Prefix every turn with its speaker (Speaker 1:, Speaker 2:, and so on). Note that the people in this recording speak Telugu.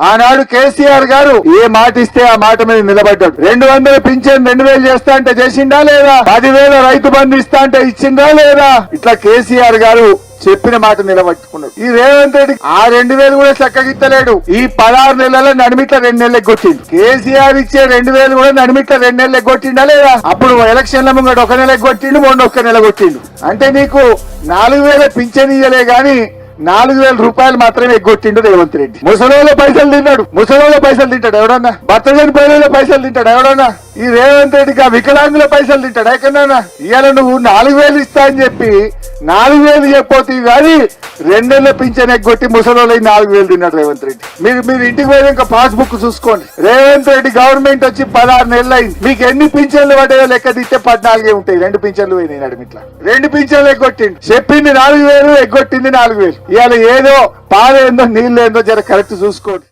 Speaker 1: ఆనాడు కేసీఆర్ గారు ఏ మాట ఇస్తే ఆ మాట మీద నిలబడ్డాడు. 200 పింఛన్ 2000 చేస్తా అంటే చేసిండా లేదా? 10,000 రైతు బంధు ఇస్తా అంటే ఇచ్చిందా లేదా? ఇట్లా కేసీఆర్ గారు చెప్పిన మాట నిలబట్టుకున్నాడు. ఈ రేవంత్ రెడ్డి ఆ 2000 కూడా చక్కగిత్తలేడు. ఈ 16 నెలల నడిమిట్ల 2 నెలలు ఎగ్గొట్టిండు. కేసీఆర్ ఇచ్చే 2000 కూడా నడిమిట్ల 2 నెలలు ఎగ్గొట్టిండా లేదా? అప్పుడు ఎలక్షన్ల ముంగట 1 నెల ఎగ్గొట్టిండు, మొన్న 1 నెల కొట్టిండు. అంటే నీకు 4000 పింఛన్ ఇయ్యలే గాని 4000 రూపాయలు మాత్రమే ఎగ్గొట్టిండు రేవంత్ రెడ్డి. ముసలోళ్ళ పైసలు తిన్నాడు. ముసలోళ్ళ పైసలు తింటాడు ఎవడన్నా? భర్తజని పైన పైసలు తింటాడు ఎవడన్నా? ఈ రేవంత్ రెడ్డికి ఆ వికలాంగుల పైసలు తింటాడు ఎక్కడన్నా? ఇవాళ నువ్వు 4000 ఇస్తా అని చెప్పి 4000 చెప్పపోతే కానీ 2 నెలల పింఛన్ ఎగ్గొట్టి ముసలోళ్ళ 4000 తిన్నాడు రేవంత్ రెడ్డి. మీరు ఇంటికి పోయి ఇంకా పాస్బుక్ చూసుకోండి. రేవంత్ రెడ్డి గవర్నమెంట్ వచ్చి 16 నెలలు అయింది. మీకు ఎన్ని పింఛన్లు పడ్డాయో లెక్క తీస్తే 14 ఉంటాయి. 2 పింఛన్లు పోయినాయి నడిమిట్లా. 2 పింఛన్లు ఎగ్గొట్టిండు. చెప్పింది 4000, ఎగ్గొట్టింది 4000. ఇవాళ ఏదో పాలేందో నీళ్ళేందో జర కరెక్ట్ చూసుకోండి.